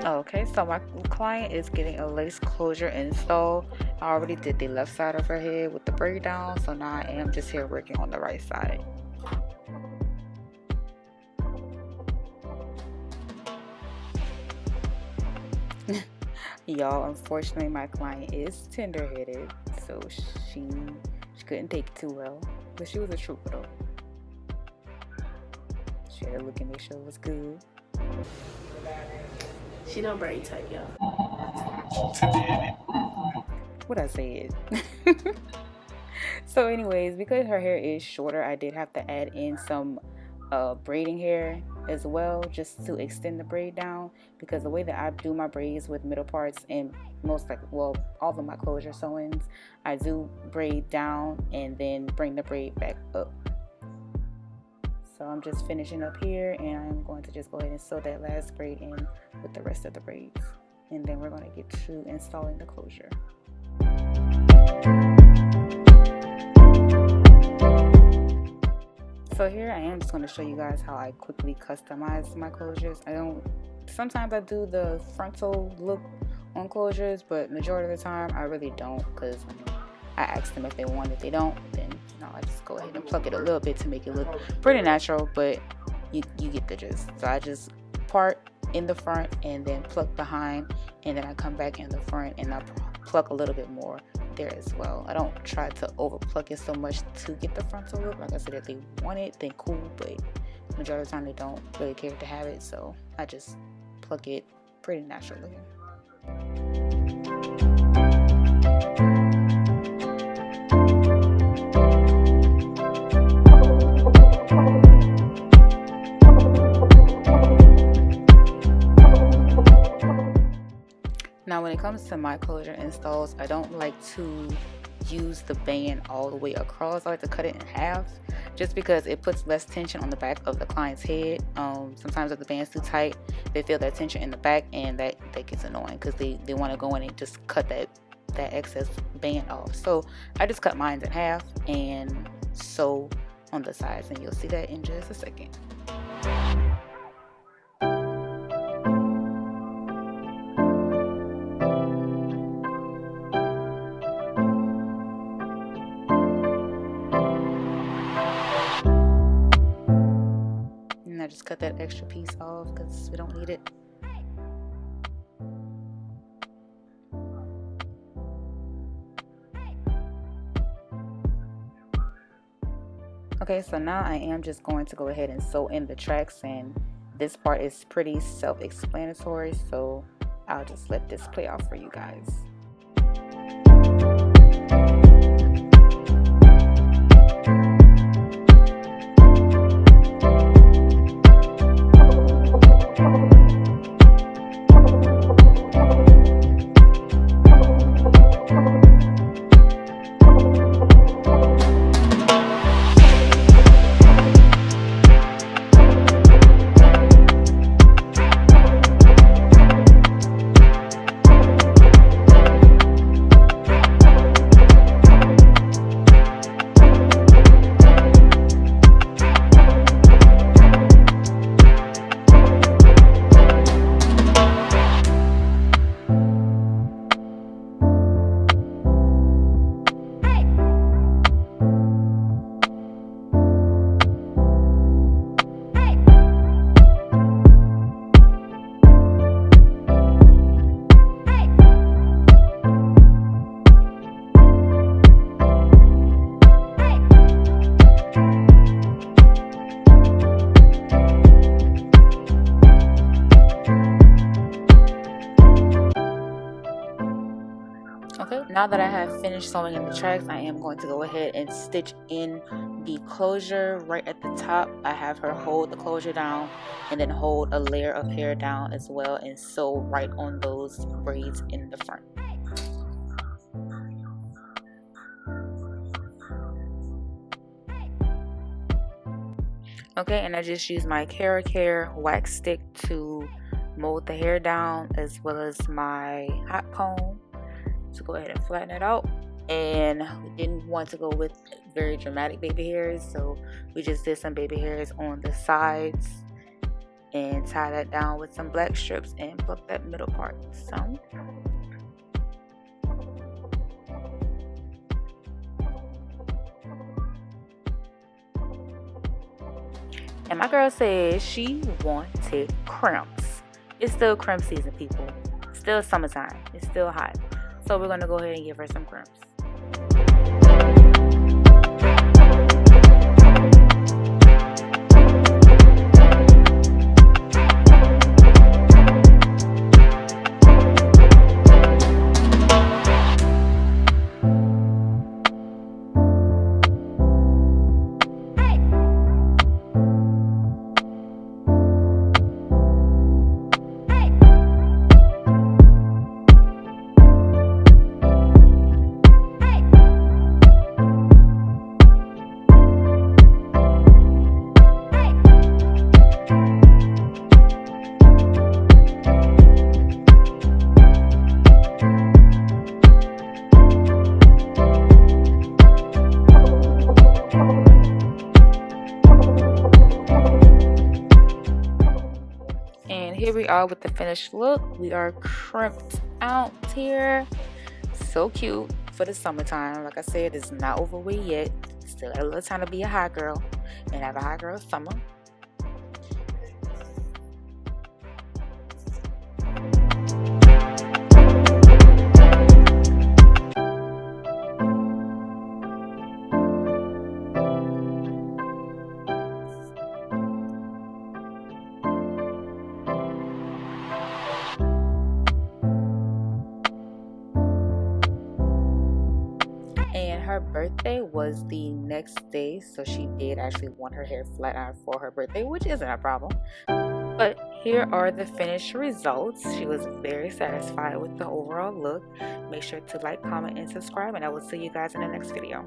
Okay, so my client is getting a lace closure install. I already did the left side of her head with the braid down, so now I am just here working on the right side. Y'all, unfortunately my client is tender-headed, so she couldn't take it too well, but she was a trooper though. She had to look and make sure it was good. She don't braid tight, y'all. What I said. So anyways, because her hair is shorter, I did have to add in some braiding hair as well, just to extend the braid down, because the way that I do my braids with middle parts and all of my closure sew-ins, I do braid down and then bring the braid back up. So I'm just finishing up here, and I'm going to just go ahead and sew that last braid in with the rest of the braids, and then we're going to get to installing the closure. So here I am just going to show you guys how I quickly customize my closures. Sometimes I do the frontal look on closures, but majority of the time I really don't, because I ask them if they want it. If they don't, then I just go ahead and pluck it a little bit to make it look pretty natural, but you get the gist. So I just part in the front and then pluck behind, and then I come back in the front and I pluck a little bit more there as well. I don't try to over pluck it so much to get the frontal look. Like I said, if they want it, then cool, but majority of the time they don't really care to have it, so I just pluck it pretty naturally. Now when it comes to my closure installs, I don't like to use the band all the way across. I like to cut it in half, just because it puts less tension on the back of the client's head. Sometimes if the band's too tight, they feel that tension in the back, and that gets annoying, because they want to go in and just cut that excess band off. So I just cut mine in half and sew on the sides, and you'll see that in just a second. I just cut that extra piece off because we don't need it. Okay, so now I am just going to go ahead and sew in the tracks, and this part is pretty self-explanatory, so I'll just let this play out for you guys. Okay, now that I have finished sewing in the tracks, I am going to go ahead and stitch in the closure right at the top. I have her hold the closure down and then hold a layer of hair down as well, and sew right on those braids in the front. Okay, and I just use my Cara Care wax stick to mold the hair down, as well as my hot comb to go ahead and flatten it out. And we didn't want to go with very dramatic baby hairs, so we just did some baby hairs on the sides and tie that down with some black strips and pluck that middle part. So and my girl says she wanted crimps. It's still crimp season, people. Still summertime. It's still hot. So we're gonna go ahead and give her some crimps. Here we are with the finished look. We are crimped out here. So cute for the summertime. Like I said, it's not over with yet. Still a little time to be a hot girl and have a hot girl summer. Her birthday was the next day, so she did actually want her hair flat ironed for her birthday, which isn't a problem. But here are the finished results. She was very satisfied with the overall look. Make sure to like, comment, and subscribe, and I will see you guys in the next video.